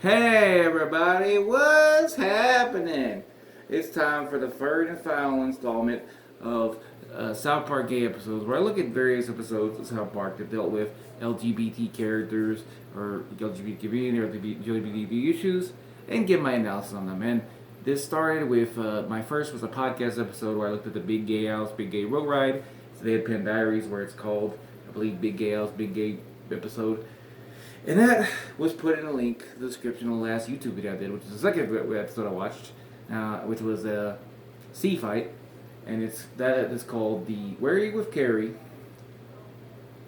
Hey everybody, what's happening? It's time for the third and final installment of South Park gay episodes, where I look at various episodes of South Park that dealt with LGBT characters or LGBT community or LGBT issues, and give my analysis on them. And this started with my first was a podcast episode where I looked at the Big Gay House, Big Gay Road Ride. So they had Pen Diaries, where it's called, I believe, Big Gay House, Big Gay episode. And that was put in a link in the description of the last YouTube video I did, which is the second episode I watched, which was a sea fight. And that is called the Where Are You with Cary?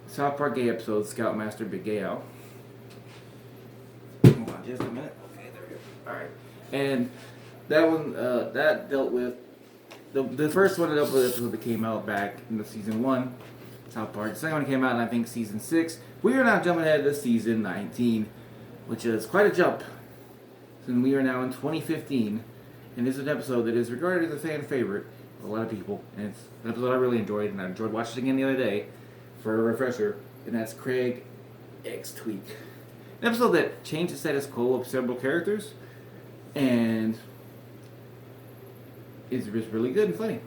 South Park gay episode, Scoutmaster Big Gay Al. Hold on just a minute. Okay, there we go. Alright. And that one, that dealt with, the first one that dealt with the episode that came out back in the season 1, South Park. The second one came out in, I think, season 6. We are now jumping ahead to season 19, which is quite a jump. And we are now in 2015, and this is an episode that is regarded as a fan favorite of a lot of people, and it's an episode I really enjoyed, and I enjoyed watching it again the other day for a refresher, and that's Craig XTweek. An episode that changed the status quo of several characters, and it's just really good and funny.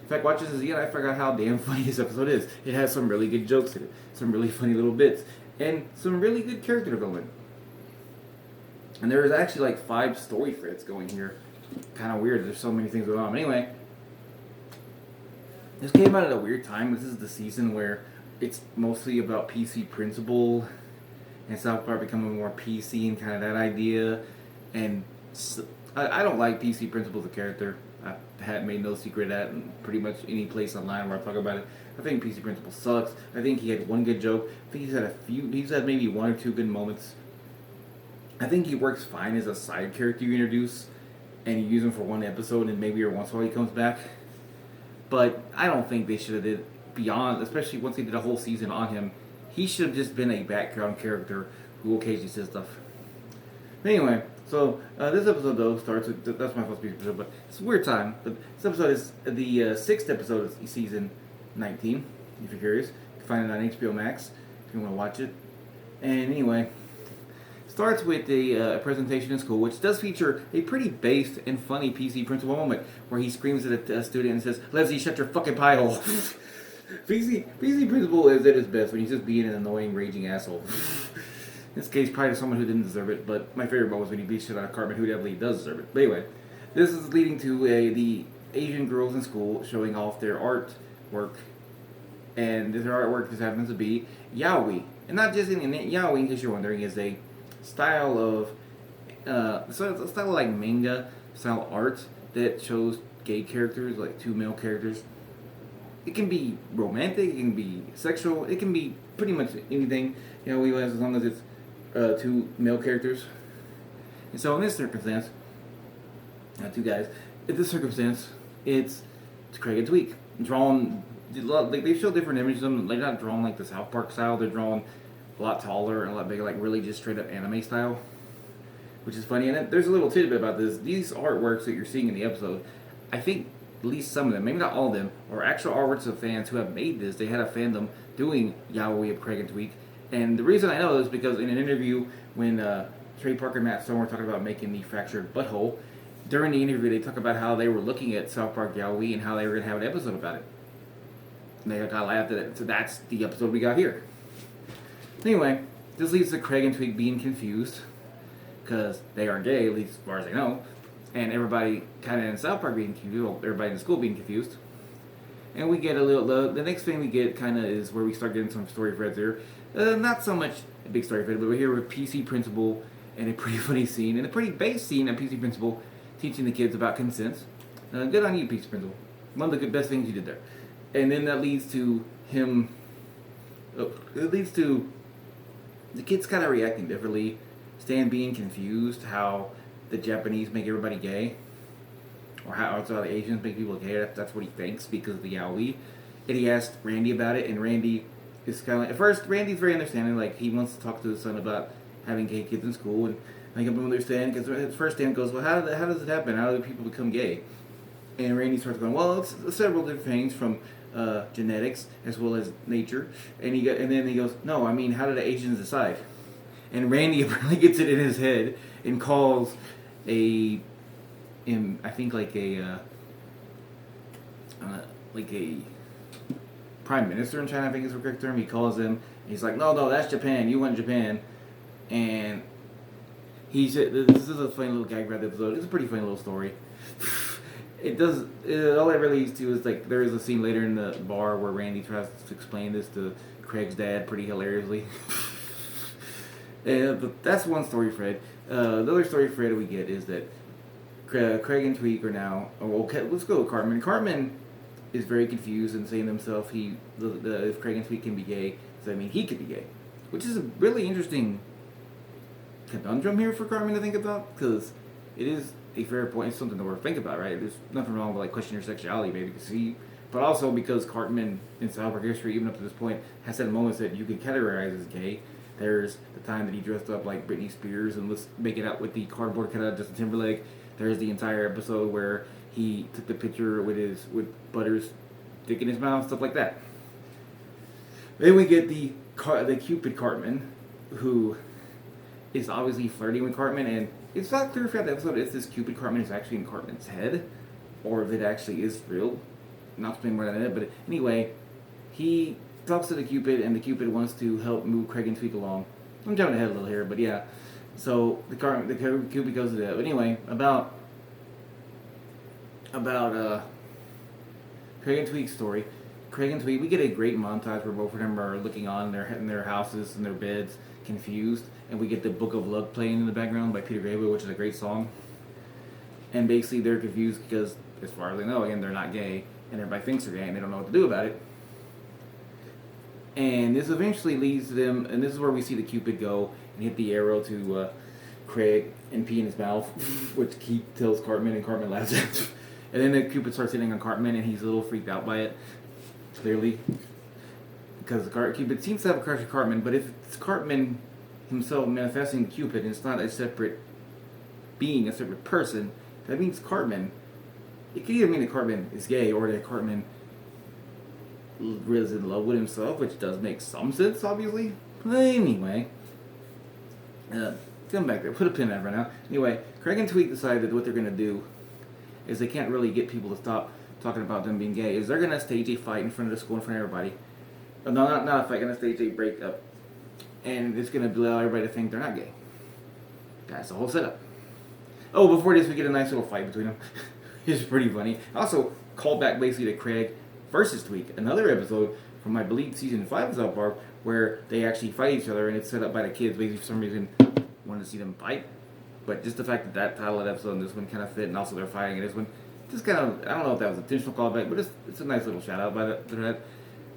In fact, watching this again, I forgot how damn funny this episode is. It has some really good jokes in it, some really funny little bits, and some really good character development. And there is actually like 5 story threads going here. Kind of weird. There's so many things going on. But anyway, this came out at a weird time. This is the season where it's mostly about PC principle, and South Park becoming more PC and kind of that idea. And I don't like PC principle as a character. I had made no secret at pretty much any place online where I talk about it. I think PC Principle sucks. I think he had one good joke. I think he's had maybe 1 or 2 good moments. I think he works fine as a side character you introduce and you use him for 1 episode and maybe every once in a while he comes back. But I don't think they should have did beyond, especially once they did a whole season on him. He should have just been a background character who occasionally says stuff. Anyway, so this episode though starts with, that's my first piece of episode, but it's a weird time. But this episode is the 6th episode of season 19, if you're curious. You can find it on HBO Max if you want to watch it. And anyway, starts with a presentation in school, which does feature a pretty based and funny PC principal moment where he screams at a student and says, "Leslie, shut your fucking pie hole." PC principal is at his best when he's just being an annoying, raging asshole. In this case, probably to someone who didn't deserve it, but my favorite moment was when he beat shit out of Cartman, who definitely does deserve it. But anyway, this is leading to the Asian girls in school showing off their artwork, and their artwork just happens to be yaoi. And not just in yaoi, in case you're wondering, is a style of, like manga style art that shows gay characters, like 2 male characters. It can be romantic, it can be sexual, it can be pretty much anything, as long as it's 2 male characters. And so in this circumstance, 2 guys, in this circumstance, it's Craig and Tweek. Drawn, like they show different images of them. They're not drawn like the South Park style, they're drawn a lot taller and a lot bigger, like really just straight up anime style. Which is funny, and there's a little tidbit about this. These artworks that you're seeing in the episode, I think at least some of them, maybe not all of them, are actual artworks of fans who have made this. They had a fandom doing yaoi of Craig and Tweek. And the reason I know is because in an interview when Trey Parker and Matt Stone were talking about making the Fractured Butthole, during the interview they talk about how they were looking at South Park yaoi and how they were going to have an episode about it. And they got laughed at it. So that's the episode we got here. Anyway, this leads to Craig and Tweek being confused because they are gay, at least as far as I know. And everybody kind of in South Park being confused, everybody in the school being confused. And we get a little, the next thing we get kind of is where we start getting some story threads here. Not so much a big story thread, but we're here with PC Principal and a pretty funny scene, and a pretty base scene of PC Principal teaching the kids about consent. Good on you, PC Principal. One of the best things you did there. And then that leads to him, it leads to the kids kind of reacting differently. Stan being confused how the Japanese make everybody gay, or how the Asians make people gay. That's what he thinks because of the yaoi. And he asked Randy about it, and Randy is kind of like, at first Randy's very understanding, like he wants to talk to his son about having gay kids in school and make him understand. Because at first Stan goes, "Well, how does it happen? How do people become gay?" And Randy starts going, "Well, it's several different things from genetics as well as nature." And then he goes, "No, I mean, how do the Asians decide?" And Randy apparently gets it in his head and calls I think like a prime minister in China, I think is the correct term. He calls him. He's like, no, that's Japan. You want Japan. And he said, this is a funny little gag about the episode. It's a pretty funny little story. All it really leads to is like there is a scene later in the bar where Randy tries to explain this to Craig's dad pretty hilariously. But that's one story thread. The other story thread we get is that Craig and Tweek are now. Oh, okay, let's go with Cartman. Cartman is very confused and saying to himself, if Craig and Tweek can be gay, does that mean he could be gay? Which is a really interesting conundrum here for Cartman to think about, because it is a fair point. It's something to worth think about, right? There's nothing wrong with like questioning your sexuality, maybe, but also because Cartman in South Park history, even up to this point, has had moments that you could categorize as gay. There's the time that he dressed up like Britney Spears and was making out with the cardboard cutout of Justin Timberlake. There's the entire episode where he took the picture with Butter's dick in his mouth, stuff like that. Then we get the Cupid Cartman, who is obviously flirting with Cartman, and it's not clear throughout the episode if this Cupid Cartman is actually in Cartman's head, or if it actually is real. Not explain more than that, but anyway, he talks to the Cupid, and the Cupid wants to help move Craig and Tweek along. I'm jumping ahead a little here, but yeah. So the Cupid goes to that. But anyway, about Craig and Tweek's story. Craig and Tweek, we get a great montage where both of them are looking on in their houses and their beds, confused, and we get the Book of Luck playing in the background by Peter Gabriel, which is a great song. And basically, they're confused because, as far as they know, again, they're not gay, and everybody thinks they're gay, and they don't know what to do about it. And this eventually leads to them, and this is where we see the Cupid go and hit the arrow to Craig and pee in his mouth, which Keith tells Cartman, and Cartman laughs at. And then the Cupid starts hitting on Cartman, and he's a little freaked out by it, clearly. Because the Cupid seems to have a crush on Cartman, but if it's Cartman himself manifesting the Cupid, and it's not a separate being, a separate person, that means Cartman. It could either mean that Cartman is gay, or that Cartman is in love with himself, which does make some sense, obviously. But anyway, come back there. Put a pin in that right now. Anyway, Craig and Tweek decided that what they're going to do is they can't really get people to stop talking about them being gay. Is they're going to stage a fight in front of the school, in front of everybody. No, not a fight. Going to stage a breakup, and it's going to allow everybody to think they're not gay. That's the whole setup. Oh, before this, we get a nice little fight between them. It's pretty funny. Also, call back basically to Craig versus Tweek, another episode from, I believe, season 5 of South Park, where they actually fight each other, and it's set up by the kids. Basically, for some reason, wanted to see them fight. But just the fact that title of that episode and this one kind of fit, and also they're fighting in this one, just kind of, I don't know if that was an intentional callback, but it's a nice little shout out by that.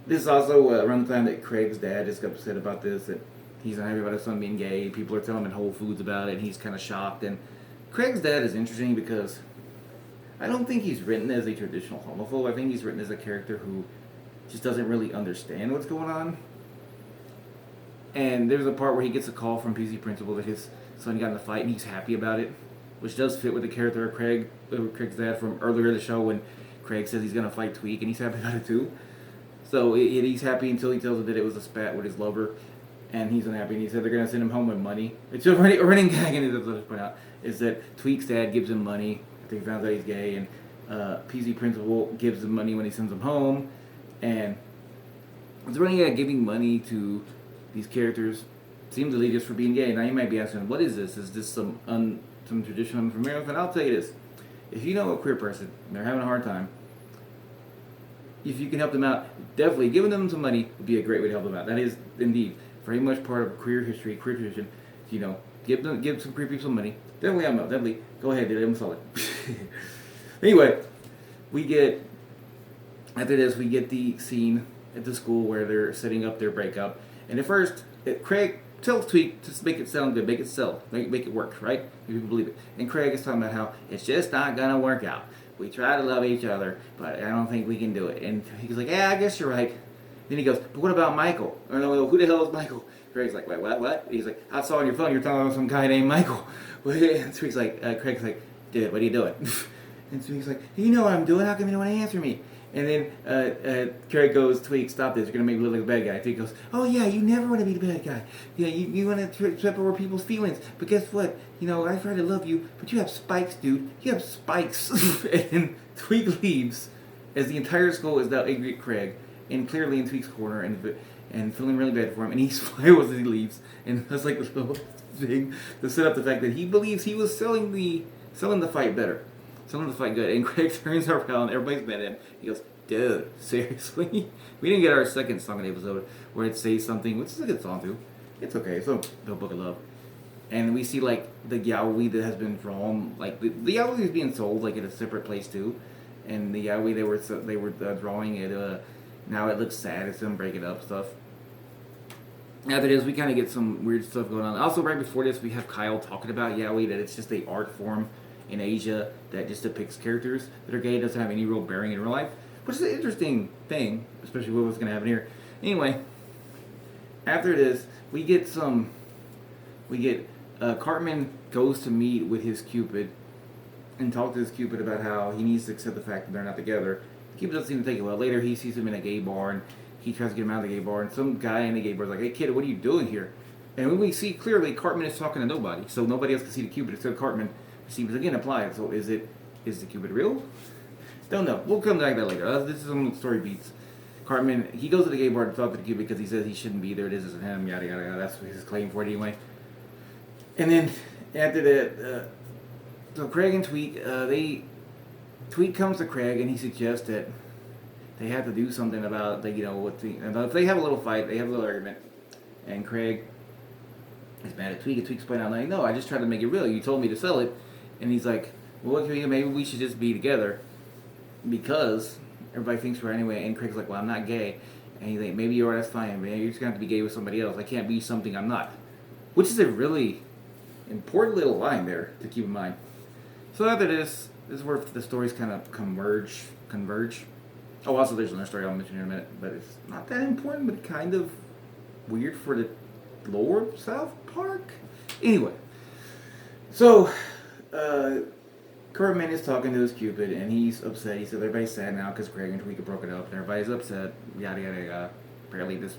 This is also around the time that Craig's dad is upset about this, that he's unhappy about his son being gay. People are telling him in Whole Foods about it, and he's kind of shocked. And Craig's dad is interesting because I don't think he's written as a traditional homophobe. I think he's written as a character who just doesn't really understand what's going on. And there's a part where he gets a call from PC Principal that his son got in a fight, and he's happy about it, which does fit with the character of Craig's dad from earlier in the show when Craig says he's going to fight Tweek, and he's happy about it too. So he's happy until he tells him that it was a spat with his lover, and he's unhappy, and he said they're going to send him home with money. It's a running gag in this episode, to point out, is that Tweek's dad gives him money after he finds out he's gay, and PC Principal gives him money when he sends him home, and it's running gag giving money to these characters seemingly just for being gay. Now you might be asking, what is this? Is this some tradition from America? And I'll tell you this. If you know a queer person and they're having a hard time, if you can help them out, definitely giving them some money would be a great way to help them out. That is indeed very much part of queer history, queer tradition. You know, give some queer people some money. Definitely help them out. Definitely go ahead, do them solid. Anyway, after this we get the scene at the school where they're setting up their breakup. And at first, Craig tells Tweek to make it sound good, make it sell, make it work, right? People believe it. And Craig is talking about how it's just not gonna work out. We try to love each other, but I don't think we can do it. And he's like, yeah, I guess you're right. Then he goes, but what about Michael? Or no, who the hell is Michael? Craig's like, wait, what? He's like, I saw on your phone you're talking about some guy named Michael. And Tweek's like, Craig's like, dude, what are you doing? And Tweek's like, you know what I'm doing. How come you don't want to answer me? And then Cary goes, Tweek, stop this. You're going to make me look like a bad guy. Tweek goes, oh, yeah, you never want to be the bad guy. Yeah, you want to trip over people's feelings. But guess what? You know, I try to love you, but you have spikes, dude. You have spikes. And Tweek leaves as the entire school is now angry at Craig and clearly in Tweek's corner and feeling really bad for him. And he smiles as he leaves. And that's like a little thing to set up the fact that he believes he was selling the fight better. Selling the fight good. And Craig turns around, everybody's mad at him. He goes, dude, seriously? We didn't get our second song in the episode where it says something, which is a good song too. It's okay, it's no Book of Love. And we see like the yaoi that has been drawn, like the yaoi is being sold like at a separate place too. And the yaoi they were drawing it, now it looks sad, it's them breaking up stuff. After this, we kind of get some weird stuff going on. Also, right before this, we have Kyle talking about yaoi, that it's just a art form in Asia that just depicts characters that are gay. It doesn't have any real bearing in real life, which is an interesting thing, especially with what's going to happen here. Anyway, after this, we get Cartman goes to meet with his Cupid and talk to his Cupid about how he needs to accept the fact that they're not together. Cupid doesn't seem to take it well. Later, he sees him in a gay bar, and he tries to get him out of the gay bar, and some guy in the gay bar is like, hey kid, what are you doing here? And when we see clearly, Cartman is talking to nobody, so nobody else can see the Cupid except Cartman. Seems again applied. So is the Cupid real? Don't know. We'll come back to that later. This is some of the story beats. Cartman, he goes to the gay bar to talk to the Cupid because he says he shouldn't be there. This isn't him. Yada yada yada. That's his claim for it anyway. And then after that, so Craig and Tweek, Tweek comes to Craig and he suggests that they have to do something about if they have a little fight, they have a little argument, and Craig is mad at Tweek, and Tweek's pointing out like, no, I just tried to make it real. You told me to sell it. And he's like, well, what can we do? Maybe we should just be together because everybody thinks we're anyway. And Craig's like, well, I'm not gay. And he's like, maybe you are, that's fine. But you're just going to have to be gay with somebody else. I can't be something I'm not. Which is a really important little line there to keep in mind. So after this is where the stories kind of converge. Oh, also there's another story I'll mention in a minute. But it's not that important, but kind of weird for the lower South Park. Anyway. So... Cartman is talking to his Cupid, and he's upset. He said everybody's sad now because Craig and Tweek have broken up, and everybody's upset. Yada yada yada. Apparently, this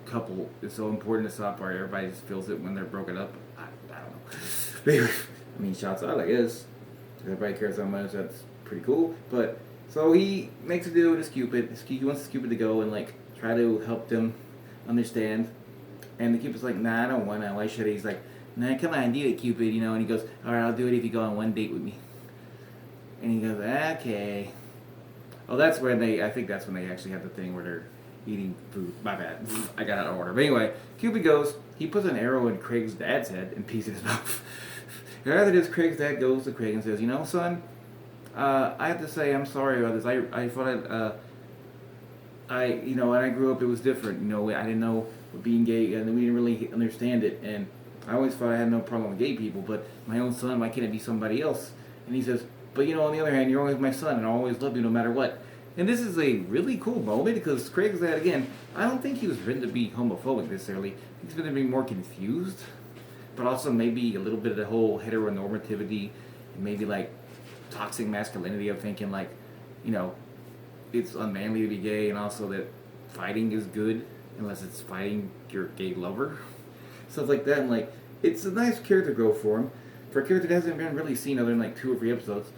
couple is so important to South Park. Everybody just feels it when they're broken up. I don't know. But anyway, I mean, shots out, I guess. Everybody cares so much. That's pretty cool. But so he makes a deal with his Cupid. He wants his Cupid to go and like try to help them understand. And the Cupid's like, nah, I don't want to. Why should he? He's like, nah, come on, do it, Cupid, And he goes, all right, I'll do it if you go on one date with me. And he goes, okay. Oh, I think that's when they actually have the thing where they're eating food. My bad. I got out of order. But anyway, Cupid goes, he puts an arrow in Craig's dad's head and pees in his mouth. And after this, Craig's dad goes to Craig and says, son, I have to say I'm sorry about this. I thought when I grew up, it was different. I didn't know what being gay, and we didn't really understand it. And I always thought I had no problem with gay people, but my own son, why can't it be somebody else? And he says, but on the other hand, you're always my son, and I'll always love you no matter what. And this is a really cool moment, because Craig's dad, again, I don't think he was written to be homophobic necessarily. He's written to be more confused, but also maybe a little bit of the whole heteronormativity, and maybe like toxic masculinity of thinking like, it's unmanly to be gay, and also that fighting is good, unless it's fighting your gay lover. Stuff like that, and like, it's a nice character growth for him. For a character that hasn't been really seen other than like 2 or 3 episodes.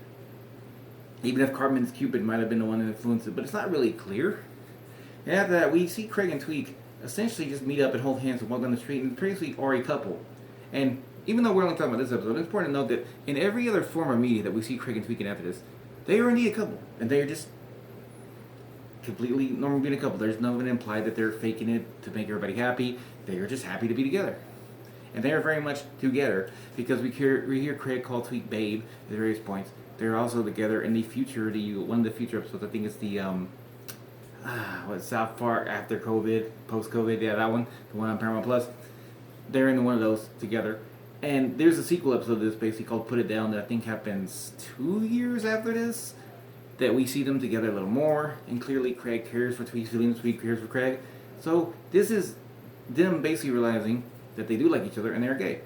Even if Cartman's Cupid might have been the one that influenced it, but it's not really clear. And after that, we see Craig and Tweek essentially just meet up and hold hands and walk down the street, and Craig are a couple. And even though we're only talking about this episode, it's important to note that in every other form of media that we see Craig and Tweek in after this, they are indeed a couple. And they are just completely normal being a couple. There's nothing implied that they're faking it to make everybody happy. They are just happy to be together. And they are very much together because we hear Craig call Tweek babe at various points. They're also together in the future, one of the future episodes, I think it's the, South Park after COVID, post-COVID, yeah, that one, the one on Paramount Plus. They're in one of those together. And there's a sequel episode of this basically called Put It Down that I think happens 2 years after this, that we see them together a little more, and clearly Craig cares for Tweek's feelings, Tweek cares for Craig. So this is them basically realizing that they do like each other and they're gay,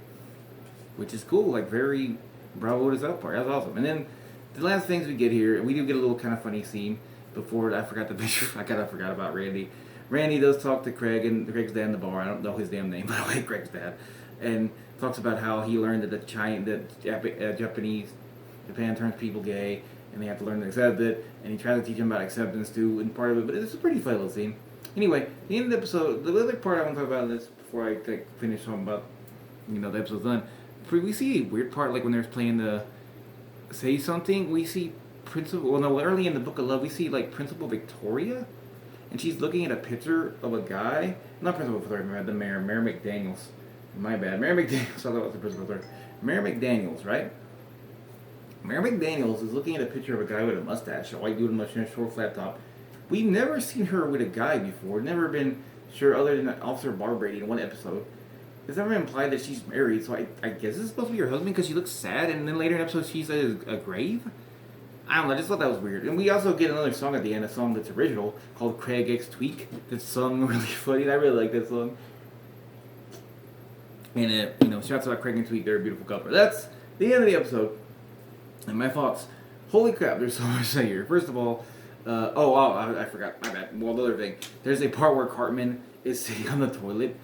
which is cool. Like, very bravo to South Park. That's awesome. And then the last things we get here, we do get a little kind of funny scene before I forgot the picture. I kind of forgot about Randy. Randy does talk to Craig and Craig's dad in the bar. I don't know his damn name, by the way, Craig's dad, and talks about how he learned that Japan turns people gay, and they have to learn to accept it. And he tries to teach them about acceptance too, and part of it. But it's a pretty funny little scene. Anyway, the end of the episode. The other part I want to talk about this before I finish talking about, the episode's done. We see a weird part, like when they're playing the say something. We see early in the Book of Love, we see like Principal Victoria, and she's looking at a picture of a guy. Not Principal Victoria, the mayor, Mayor McDaniels. My bad, Mayor McDaniels. I thought it was the Principal Victoria. Mayor McDaniels, right? Mayor McDaniels is looking at a picture of a guy with a mustache, a white dude with a mustache, short flat top. We've never seen her with a guy before. Never been sure, other than Officer Barb Brady in one episode. It's never implied that she's married, so I guess this is supposed to be her husband because she looks sad, and then later in the episode she's at a grave? I don't know, I just thought that was weird. And we also get another song at the end, a song that's original, called Craig XTweek. That's sung really funny, and I really like that song. And, shouts out Craig and Tweek, they're a beautiful couple. That's the end of the episode. And my thoughts. Holy crap, there's so much to say here. First of all, I forgot, my bad. Well, the other thing, there's a part where Cartman is sitting on the toilet,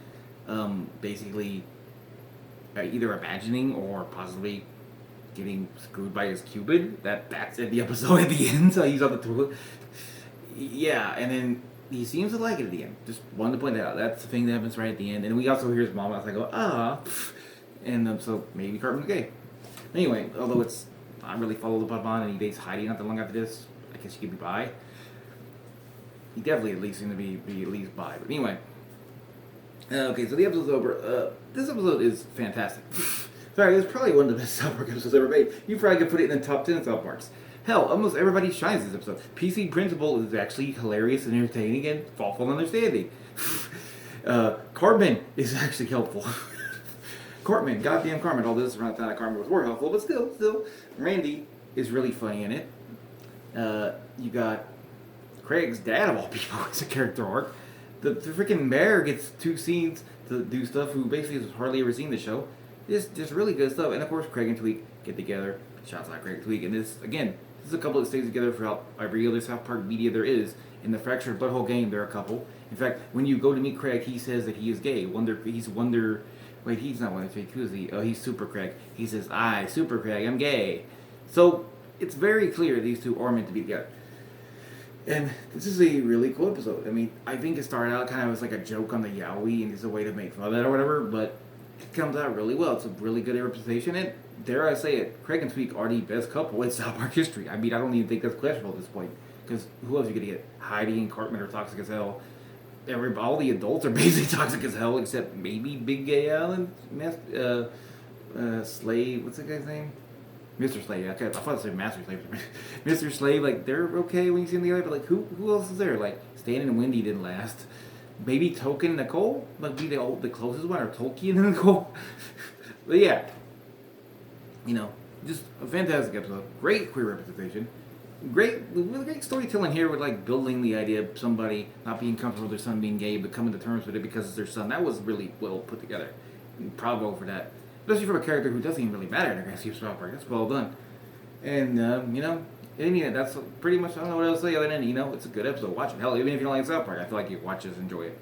basically either imagining or possibly getting screwed by his Cupid. That's in the episode at the end, so he's on the toilet. Yeah, and then he seems to like it at the end. Just wanted to point that out. That's the thing that happens right at the end. And we also hear his mom outside go, and so maybe Cartman's gay. Anyway, although it's not really followed up on, and he dates Heidi not that long after this, I guess he could be bi. He definitely at least seemed to be at least bi. But anyway, okay, so the episode's over. This episode is fantastic. Sorry, it's probably one of the best South Park episodes ever made. You probably could put it in the top 10 South Parks. Hell, almost everybody shines this episode. PC Principal is actually hilarious and entertaining and thoughtful and understanding. Cartman is actually helpful. Goddamn Cartman. All this around the time that Cartman was more helpful, but still, Randy is really funny in it. You got Craig's dad, of all people, is a character arc. The freaking mayor gets 2 scenes to do stuff, who basically has hardly ever seen the show. Just really good stuff. And of course, Craig and Tweek get together. Shouts out Craig and Tweek. And this is a couple that stays together throughout every other South Park media there is. In the Fractured Butthole game, they're a couple. In fact, when you go to meet Craig, he says that he is gay. Wait, he's not Wonder Tweek. Who is he? Oh, he's Super Craig. He says, Super Craig, I'm gay. So, it's very clear these two are meant to be together. And this is a really cool episode. I mean, I think it started out kind of as like a joke on the Yowie, and it's a way to make fun of that or whatever, but it comes out really well. It's a really good representation, and dare I say it, Craig and Tweek are the best couple in South Park history. I mean, I don't even think that's questionable at this point, because who else are you going to get? Heidi and Cartman are toxic as hell. All the adults are basically toxic as hell, except maybe Big Gay Allen, Slave, what's that guy's name? Mr. Slave, okay, I thought it said Master Slave. Mr. Slave, like, they're okay when you see them together, but, like, who else is there? Like, Stan and Wendy didn't last. Maybe Token and Nicole? Like, be the closest one, or Tolkien and Nicole? But, yeah. Just a fantastic episode. Great queer representation. Great storytelling here with, like, building the idea of somebody not being comfortable with their son being gay, but coming to terms with it because it's their son. That was really well put together. Bravo for that. Especially from a character who doesn't even really matter in the grand scheme of South Park. That's well done. And, that's pretty much, I don't know what else to say other than, it's a good episode. Watch it. Hell, even if you don't like South Park, I feel like you watch this, enjoy it.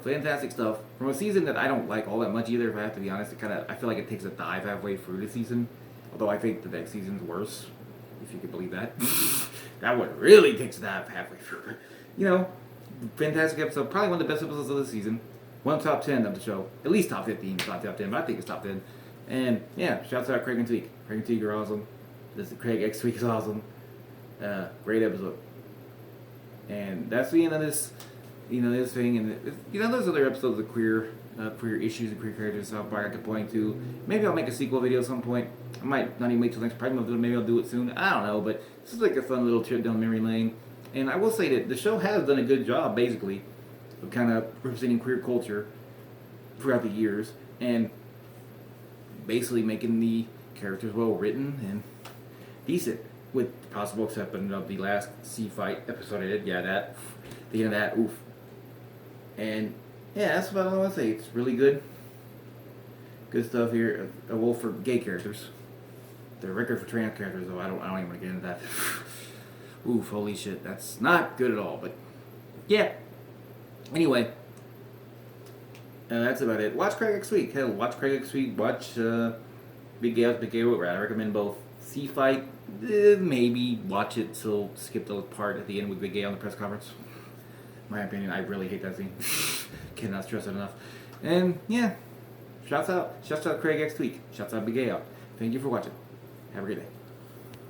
Fantastic stuff. From a season that I don't like all that much either, if I have to be honest, I feel like it takes a dive halfway through the season. Although I think the next season's worse, if you could believe that. That one really takes a dive halfway through. Fantastic episode. Probably one of the best episodes of the season. One top 10 of the show. At least top 15, not top 10, but I think it's top 10. And, yeah, shouts out Craig and Tweek. Craig and Tweek are awesome. Craig XTweek is awesome. Great episode. And that's the end of this, this thing. And, there's other episodes of queer issues and queer characters in South Park I could point to. Maybe I'll make a sequel video at some point. I might not even wait till next Pride Month. Maybe I'll do it soon. I don't know, but this is like a fun little trip down memory lane. And I will say that the show has done a good job, basically, of kind of representing queer culture throughout the years, and basically making the characters well written and decent, with the possible exception of the last sea fight episode I did. Yeah, the end of that, oof. And yeah, that's about all I want to say. It's really good. Good stuff here. Well, for gay characters. The record for trans characters, though, I don't even want to get into that. Oof, holy shit, that's not good at all. But yeah. Anyway, that's about it. Watch Craig XTweek. Hell, watch Craig XTweek. Watch Big Gay. I recommend both. C Fight, maybe watch it. So skip the part at the end with Big Gay on the press conference. My opinion, I really hate that scene. Cannot stress it enough. And yeah, shouts out Craig XTweek. Shouts out Big Gay out. Thank you for watching. Have a great day.